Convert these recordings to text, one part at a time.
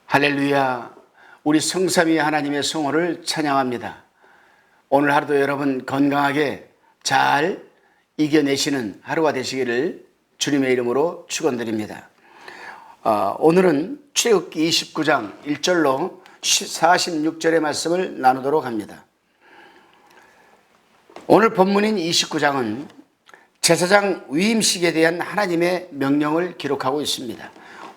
할렐루야. 우리 성삼위 하나님의 성호를 찬양합니다. 오늘 하루도 여러분 건강하게 잘 이겨내시는 하루가 되시기를 주님의 이름으로 축원드립니다. 오늘은 출애굽기 29장 1절로 46절의 말씀을 나누도록 합니다. 오늘 본문인 29장은 제사장 위임식에 대한 하나님의 명령을 기록하고 있습니다.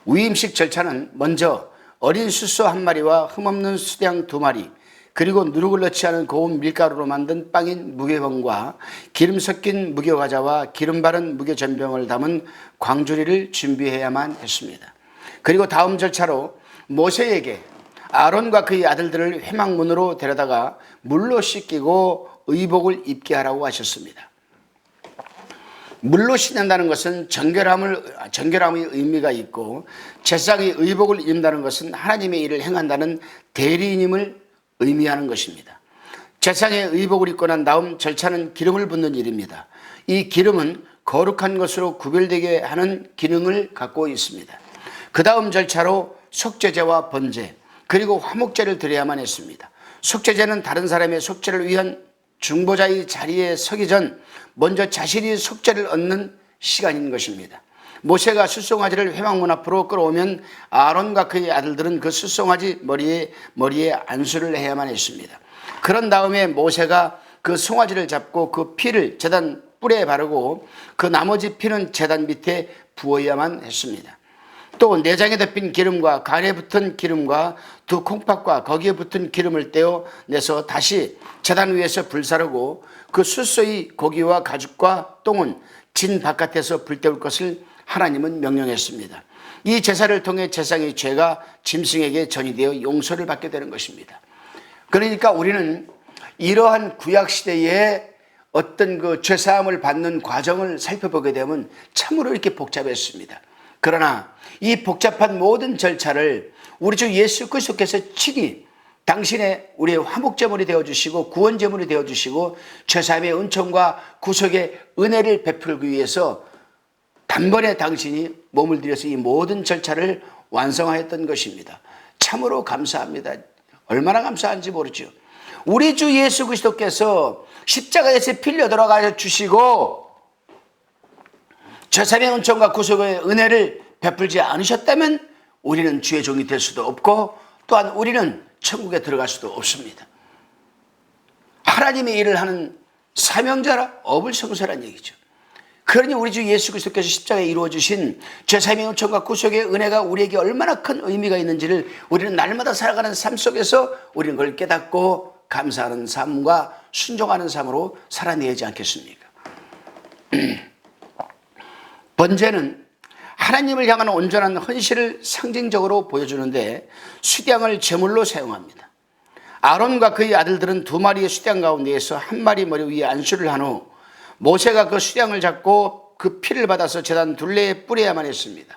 위임식 절차는 먼저 어린 숫소 한 마리와 흠없는 수양 두 마리, 그리고 누룩을 넣지 않은 고운 밀가루로 만든 빵인 무교병과 기름 섞인 무교과자와 기름 바른 무교전병을 담은 광주리를 준비해야만 했습니다. 그리고 다음 절차로 모세에게 아론과 그의 아들들을 회막문으로 데려다가 물로 씻기고 의복을 입게 하라고 하셨습니다. 물로 씻는다는 것은 정결함의 의미가 있고, 제사장이 의복을 입는다는 것은 하나님의 일을 행한다는 대리인임을 의미하는 것입니다. 제사장의 의복을 입고 난 다음 절차는 기름을 붓는 일입니다. 이 기름은 거룩한 것으로 구별되게 하는 기능을 갖고 있습니다. 그 다음 절차로 속죄제와 번제, 그리고 화목제를 드려야만 했습니다. 속죄제는 다른 사람의 속죄를 위한 중보자의 자리에 서기 전 먼저 자신이 속죄를 얻는 시간인 것입니다. 모세가 숫송아지를 회막문 앞으로 끌어오면 아론과 그의 아들들은 그 숫송아지 머리에 안수를 해야만 했습니다. 그런 다음에 모세가 그 송아지를 잡고 그 피를 제단 뿔에 바르고 그 나머지 피는 제단 밑에 부어야만 했습니다. 또 내장에 덮인 기름과 간에 붙은 기름과 두 콩팥과 거기에 붙은 기름을 떼어내서 다시 제단 위에서 불사르고 그 숫소의 고기와 가죽과 똥은 진 바깥에서 불태울 것을 하나님은 명령했습니다. 이 제사를 통해 제사장의 죄가 짐승에게 전이되어 용서를 받게 되는 것입니다. 그러니까 우리는 이러한 구약시대에 어떤 그 죄사함을 받는 과정을 살펴보게 되면 참으로 이렇게 복잡했습니다. 그러나 이 복잡한 모든 절차를 우리 주 예수 그리스도께서 친히 당신의 우리의 화목제물이 되어주시고 구원제물이 되어주시고 죄사함의 은총과 구속의 은혜를 베풀기 위해서 단번에 당신이 몸을 들여서 이 모든 절차를 완성하였던 것입니다. 참으로 감사합니다. 얼마나 감사한지 모르죠. 우리 주 예수 그리스도께서 십자가에서 피를 흘려 주시고 죄사함의 은총과 구속의 은혜를 베풀지 않으셨다면 우리는 주의 종이 될 수도 없고, 또한 우리는 천국에 들어갈 수도 없습니다. 하나님의 일을 하는 사명자라 어불성설한 얘기죠. 그러니 우리 주 예수 그리스도께서 십자가에 이루어주신 죄사함의 은총과 구속의 은혜가 우리에게 얼마나 큰 의미가 있는지를 우리는 날마다 살아가는 삶 속에서 우리는 그걸 깨닫고 감사하는 삶과 순종하는 삶으로 살아내지 않겠습니까? 번제는 하나님을 향한 온전한 헌신을 상징적으로 보여주는데 수양을 제물로 사용합니다. 아론과 그의 아들들은 두 마리의 수양 가운데에서 한 마리 머리 위에 안수를 한 후 모세가 그 수양을 잡고 그 피를 받아서 제단 둘레에 뿌려야만 했습니다.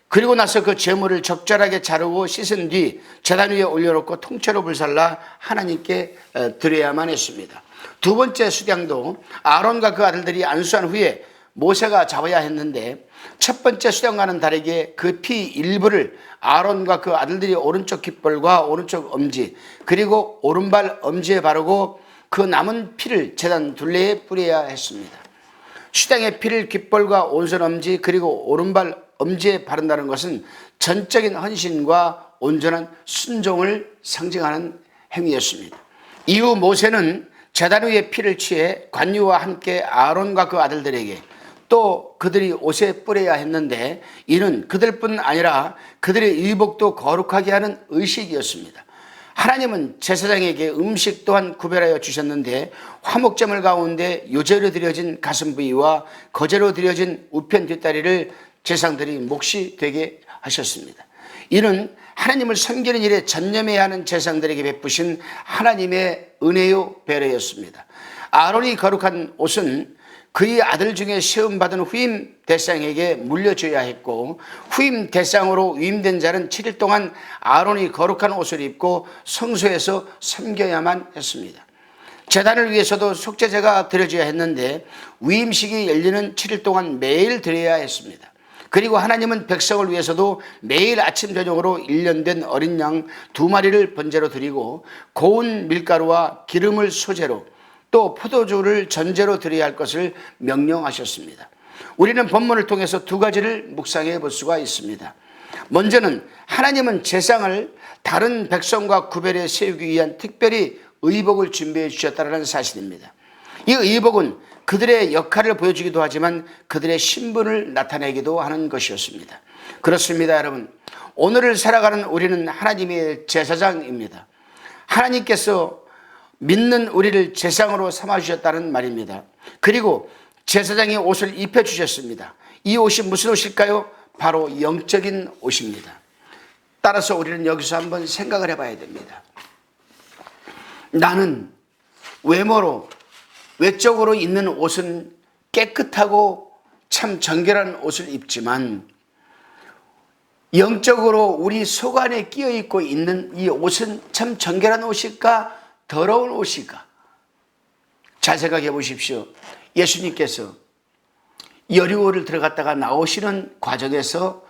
그리고 나서 그 제물을 적절하게 자르고 씻은 뒤 제단 위에 올려놓고 통째로 불살라 하나님께 드려야만 했습니다. 두 번째 수양도 아론과 그 아들들이 안수한 후에 모세가 잡아야 했는데, 첫 번째 수양과는 다르게 그 피 일부를 아론과 그 아들들이 오른쪽 깃벌과 오른쪽 엄지 그리고 오른발 엄지에 바르고 그 남은 피를 제단 둘레에 뿌려야 했습니다. 수양의 피를 깃벌과 오른손 엄지 그리고 오른발 엄지에 바른다는 것은 전적인 헌신과 온전한 순종을 상징하는 행위였습니다. 이후 모세는 제단 위에 피를 취해 관유와 함께 아론과 그 아들들에게 또 그들이 옷에 뿌려야 했는데, 이는 그들뿐 아니라 그들의 의복도 거룩하게 하는 의식이었습니다. 하나님은 제사장에게 음식 또한 구별하여 주셨는데, 화목제물 가운데 요제로 드려진 가슴 부위와 거제로 드려진 우편 뒷다리를 제사장들이 몫이 되게 하셨습니다. 이는 하나님을 섬기는 일에 전념해야 하는 제사장들에게 베푸신 하나님의 은혜요 배려였습니다. 아론이 거룩한 옷은 그의 아들 중에 시험받은 후임 대상에게 물려줘야 했고, 후임 대상으로 위임된 자는 7일 동안 아론이 거룩한 옷을 입고 성소에서 섬겨야만 했습니다. 제단을 위해서도 속죄제가 드려져야 했는데 위임식이 열리는 7일 동안 매일 드려야 했습니다. 그리고 하나님은 백성을 위해서도 매일 아침 저녁으로 1년 된 어린 양 2마리를 번제로 드리고 고운 밀가루와 기름을 소제로 또 포도주를 전제로 드려야 할 것을 명령하셨습니다. 우리는 본문을 통해서 두 가지를 묵상해 볼 수가 있습니다. 먼저는 하나님은 제사장을 다른 백성과 구별해 세우기 위한 특별히 의복을 준비해 주셨다는 사실입니다. 이 의복은 그들의 역할을 보여주기도 하지만 그들의 신분을 나타내기도 하는 것이었습니다. 그렇습니다, 여러분. 오늘을 살아가는 우리는 하나님의 제사장입니다. 하나님께서 믿는 우리를 제사장으로 삼아주셨다는 말입니다. 그리고 제사장이 옷을 입혀주셨습니다. 이 옷이 무슨 옷일까요? 바로 영적인 옷입니다. 따라서 우리는 여기서 한번 생각을 해봐야 됩니다. 나는 외적으로 입는 옷은 깨끗하고 참 정결한 옷을 입지만 영적으로 우리 속 안에 끼어 있고 있는 이 옷은 참 정결한 옷일까 더러운 옷일까? 잘 생각해 보십시오. 예수님께서 여리고를 들어갔다가 나오시는 과정에서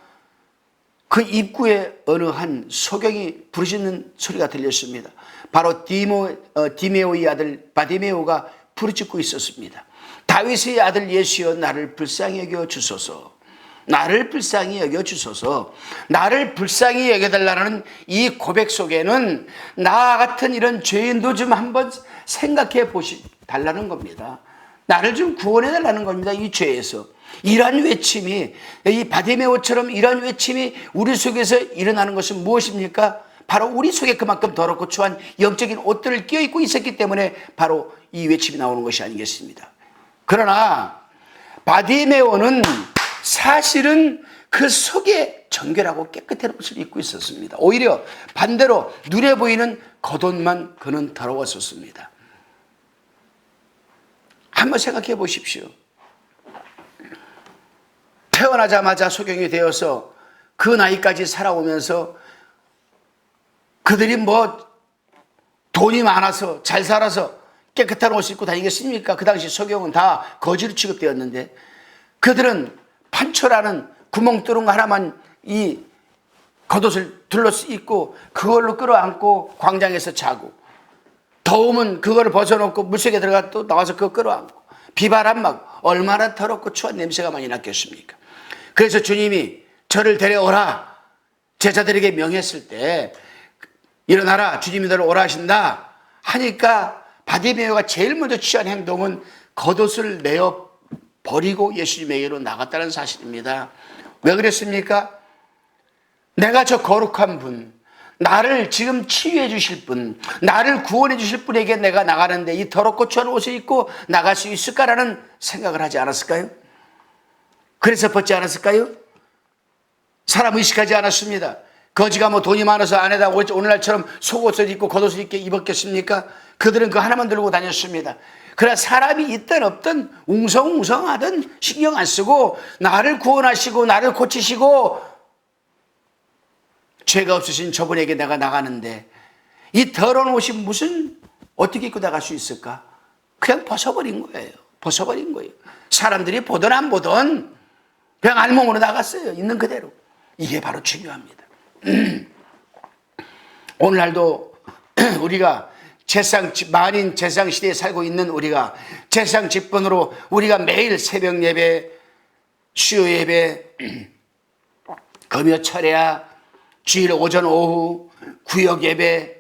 그 입구에 어느 한 소경이 부르짖는 소리가 들렸습니다. 바로 디메오의 아들 바디메오가 부르짖고 있었습니다. 다윗의 아들 예수여 나를 불쌍히 여겨 주소서. 나를 불쌍히 여겨 주소서. 나를 불쌍히 여겨달라는 이 고백 속에는 나 같은 이런 죄인도 좀 한번 생각해 달라는 겁니다. 나를 좀 구원해 달라는 겁니다. 이 죄에서. 이러한 외침이, 이 바디메오처럼 이러한 외침이 우리 속에서 일어나는 것은 무엇입니까? 바로 우리 속에 그만큼 더럽고 추한 영적인 옷들을 끼어입고 있었기 때문에 바로 이 외침이 나오는 것이 아니겠습니다. 그러나 바디메오는 사실은 그 속에 정결하고 깨끗한 옷을 입고 있었습니다. 오히려 반대로 눈에 보이는 겉옷만 그는 더러웠었습니다. 한번 생각해 보십시오. 태어나자마자 소경이 되어서 그 나이까지 살아오면서 그들이 돈이 많아서 잘 살아서 깨끗한 옷을 입고 다니겠습니까? 그 당시 소경은 다 거지로 취급되었는데 그들은 판초라는 구멍 뚫은 거 하나만 이 겉옷을 둘러서 입고 그걸로 끌어안고 광장에서 자고 더우면 그거를 벗어놓고 물속에 들어가 또 나와서 그거 끌어안고 비바람 막 얼마나 더럽고 추한 냄새가 많이 났겠습니까? 그래서 주님이 저를 데려오라 제자들에게 명했을 때 일어나라 주님이 너를 오라 하신다 하니까 바디메오가 제일 먼저 취한 행동은 겉옷을 내어 버리고 예수님에게로 나갔다는 사실입니다. 왜 그랬습니까? 내가 저 거룩한 분, 나를 지금 치유해 주실 분, 나를 구원해 주실 분에게 내가 나가는데 이 더럽고 추한 옷을 입고 나갈 수 있을까라는 생각을 하지 않았을까요? 그래서 벗지 않았을까요? 사람 의식하지 않았습니다. 거지가 돈이 많아서 안에다 오늘날처럼 속옷을 입고 겉옷을 입게 입었겠습니까? 그들은 그 하나만 들고 다녔습니다. 그러나 사람이 있든 없든 웅성웅성하든 신경 안 쓰고 나를 구원하시고 나를 고치시고 죄가 없으신 저분에게 내가 나가는데 이 더러운 옷이 어떻게 입고 나갈 수 있을까? 그냥 벗어버린 거예요. 벗어버린 거예요. 사람들이 보든 안 보든 그냥 알몸으로 나갔어요. 있는 그대로. 이게 바로 중요합니다. 오늘날도 우리가 만인 제사장 시대에 살고 있는 우리가 제사장 직분으로 우리가 매일 새벽 예배, 수요 예배, 금요 철야, 주일 오전 오후, 구역 예배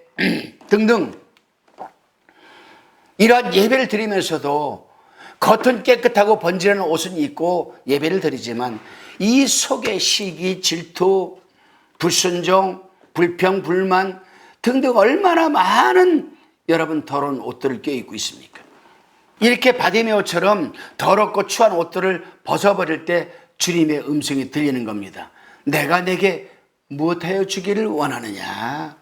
등등 이러한 예배를 드리면서도 겉은 깨끗하고 번지르는 옷은 입고 예배를 드리지만 이 속에 시기, 질투, 불순종, 불평, 불만 등등 얼마나 많은 여러분 더러운 옷들을 껴입고 있습니까? 이렇게 바디메오처럼 더럽고 추한 옷들을 벗어버릴 때 주님의 음성이 들리는 겁니다. 내가 내게 무엇하여 주기를 원하느냐?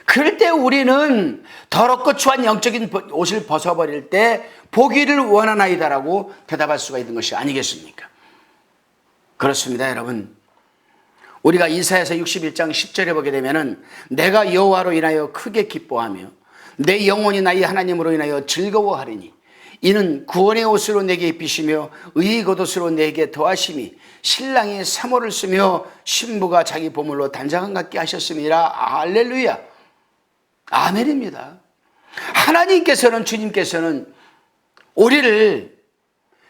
그럴 때 우리는 더럽고 추한 영적인 옷을 벗어버릴 때 보기를 원하나이다라고 대답할 수가 있는 것이 아니겠습니까? 그렇습니다, 여러분. 우리가 이사야서 61장 10절에 보게 되면은 내가 여호와로 인하여 크게 기뻐하며 내 영혼이 나의 하나님으로 인하여 즐거워하리니 이는 구원의 옷으로 내게 입히시며 의의 겉옷으로 내게 더하심이 신랑이 사모를 쓰며 신부가 자기 보물로 단장한 같게 하셨음이라. 할렐루야. 아멘입니다. 하나님께서는, 주님께서는 우리를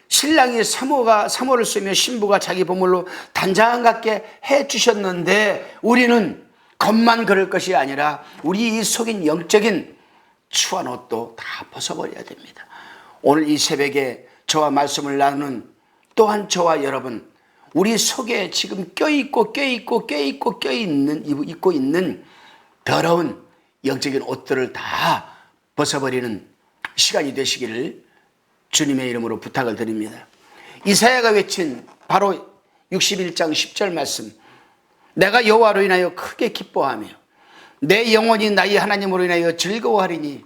신랑이 사모를 쓰며 신부가 자기 보물로 단장한 같게 해주셨는데, 우리는 겉만 그럴 것이 아니라 우리 이 속인 영적인 추한 옷도 다 벗어버려야 됩니다. 오늘 이 새벽에 저와 말씀을 나누는 또한 저와 여러분, 우리 속에 지금 입고 있는 더러운 영적인 옷들을 다 벗어버리는 시간이 되시기를 주님의 이름으로 부탁을 드립니다. 이사야가 외친 바로 61장 10절 말씀, 내가 여호와로 인하여 크게 기뻐하며 내 영혼이 나의 하나님으로 인하여 즐거워하리니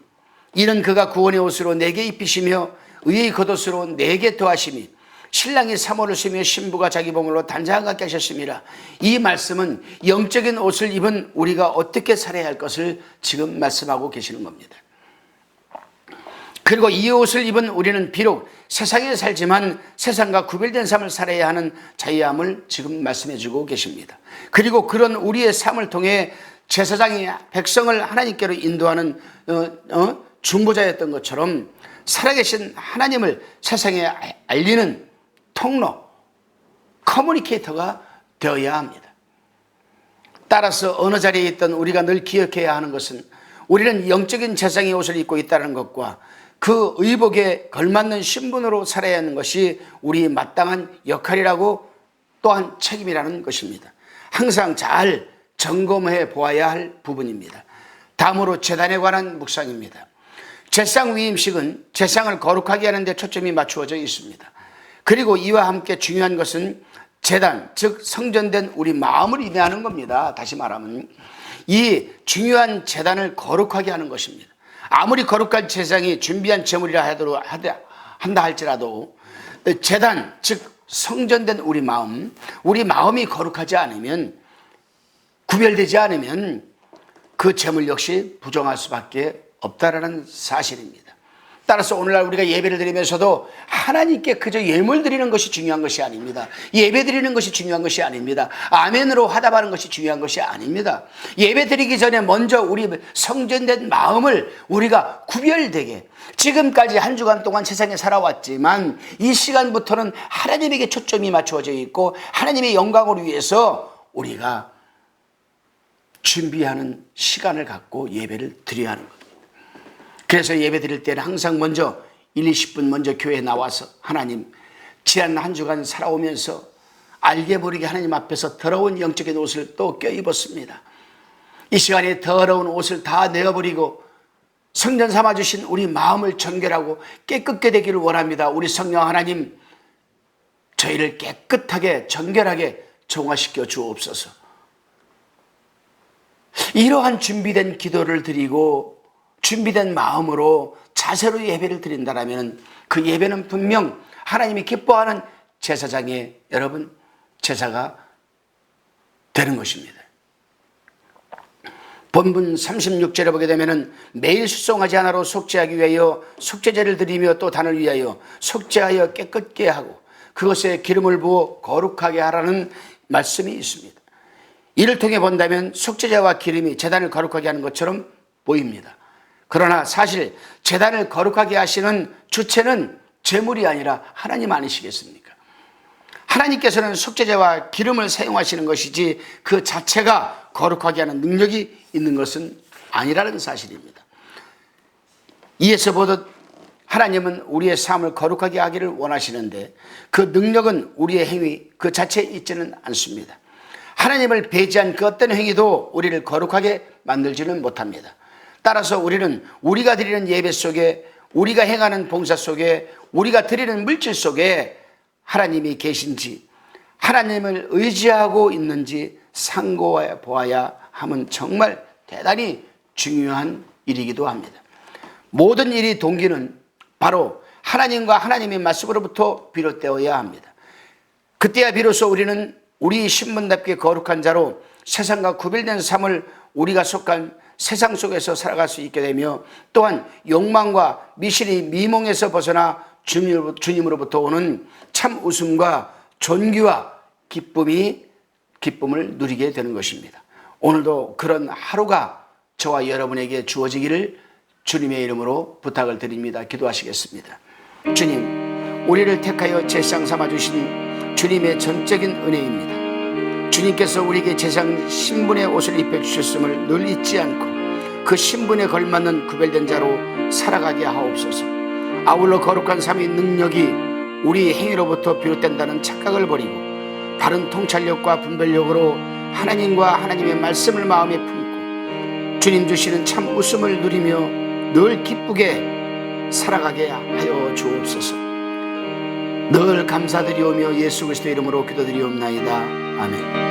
이는 그가 구원의 옷으로 내게 입히시며 의의 겉옷으로 내게 더하심이 신랑이 사모를 쓰며 신부가 자기 보물로 단장한 같게 하셨습니다. 이 말씀은 영적인 옷을 입은 우리가 어떻게 살아야 할 것을 지금 말씀하고 계시는 겁니다. 그리고 이 옷을 입은 우리는 비록 세상에 살지만 세상과 구별된 삶을 살아야 하는 자유함을 지금 말씀해 주고 계십니다. 그리고 그런 우리의 삶을 통해 제사장이 백성을 하나님께로 인도하는 중보자였던 것처럼 살아계신 하나님을 세상에 알리는 통로, 커뮤니케이터가 되어야 합니다. 따라서 어느 자리에 있던 우리가 늘 기억해야 하는 것은 우리는 영적인 제사장의 옷을 입고 있다는 것과 그 의복에 걸맞는 신분으로 살아야 하는 것이 우리의 마땅한 역할이라고 또한 책임이라는 것입니다. 항상 잘 점검해 보아야 할 부분입니다. 다음으로 제단에 관한 묵상입니다. 제상 위임식은 제상을 거룩하게 하는 데 초점이 맞추어져 있습니다. 그리고 이와 함께 중요한 것은 제단, 즉 성전된 우리 마음을 의미하는 겁니다. 다시 말하면 이 중요한 제단을 거룩하게 하는 것입니다. 아무리 거룩한 제사장이 준비한 제물이라 한다 할지라도 제단, 즉 성전된 우리 마음이 거룩하지 않으면, 구별되지 않으면 그 제물 역시 부정할 수밖에 없다라는 사실입니다. 따라서 오늘날 우리가 예배를 드리면서도 하나님께 그저 예물 드리는 것이 중요한 것이 아닙니다. 예배 드리는 것이 중요한 것이 아닙니다. 아멘으로 화답하는 것이 중요한 것이 아닙니다. 예배 드리기 전에 먼저 우리 성전된 마음을 우리가 구별되게, 지금까지 한 주간 동안 세상에 살아왔지만 이 시간부터는 하나님에게 초점이 맞추어져 있고 하나님의 영광을 위해서 우리가 준비하는 시간을 갖고 예배를 드려야 하는 겁니다. 그래서 예배 드릴 때는 항상 먼저 1, 20분 먼저 교회에 나와서 하나님, 지난 한 주간 살아오면서 알게 모르게 하나님 앞에서 더러운 영적인 옷을 또 껴입었습니다. 이 시간에 더러운 옷을 다 내어버리고 성전 삼아주신 우리 마음을 정결하고 깨끗게 되기를 원합니다. 우리 성령 하나님, 저희를 깨끗하게 정결하게 정화시켜 주옵소서. 이러한 준비된 기도를 드리고 준비된 마음으로 자세로 예배를 드린다면 그 예배는 분명 하나님이 기뻐하는 제사장의 여러분 제사가 되는 것입니다. 본문 36절에 보게 되면 매일 수송하지 않아로 속죄하기 위하여 속죄제를 드리며 또 단을 위하여 속죄하여 깨끗게 하고 그것에 기름을 부어 거룩하게 하라는 말씀이 있습니다. 이를 통해 본다면 속죄제와 기름이 제단을 거룩하게 하는 것처럼 보입니다. 그러나 사실 제단을 거룩하게 하시는 주체는 제물이 아니라 하나님 아니시겠습니까? 하나님께서는 속죄제와 기름을 사용하시는 것이지 그 자체가 거룩하게 하는 능력이 있는 것은 아니라는 사실입니다. 이에서 보듯 하나님은 우리의 삶을 거룩하게 하기를 원하시는데 그 능력은 우리의 행위 그 자체에 있지는 않습니다. 하나님을 배제한 그 어떤 행위도 우리를 거룩하게 만들지는 못합니다. 따라서 우리는 우리가 드리는 예배 속에, 우리가 행하는 봉사 속에, 우리가 드리는 물질 속에 하나님이 계신지, 하나님을 의지하고 있는지 상고해 보아야 함은 정말 대단히 중요한 일이기도 합니다. 모든 일이 동기는 바로 하나님과 하나님의 말씀으로부터 비롯되어야 합니다. 그때야 비로소 우리는 우리 신분답게 거룩한 자로 세상과 구별된 삶을 우리가 속한 세상 속에서 살아갈 수 있게 되며, 또한 욕망과 미신의 미몽에서 벗어나 주님으로부터 오는 참 웃음과 존귀와 기쁨을 누리게 되는 것입니다. 오늘도 그런 하루가 저와 여러분에게 주어지기를 주님의 이름으로 부탁을 드립니다. 기도하시겠습니다. 주님, 우리를 택하여 제상 삼아주신 주님의 전적인 은혜입니다. 주님께서 우리에게 제상 신분의 옷을 입혀주셨음을 늘 잊지 않고 그 신분에 걸맞는 구별된 자로 살아가게 하옵소서. 아울러 거룩한 삶의 능력이 우리 행위로부터 비롯된다는 착각을 버리고 다른 통찰력과 분별력으로 하나님과 하나님의 말씀을 마음에 품고 주님 주시는 참 웃음을 누리며 늘 기쁘게 살아가게 하여 주옵소서. 늘 감사드리오며 예수 그리스도 이름으로 기도드리옵나이다. 아멘.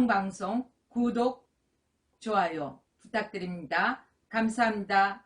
기성방송 구독, 좋아요 부탁드립니다. 감사합니다.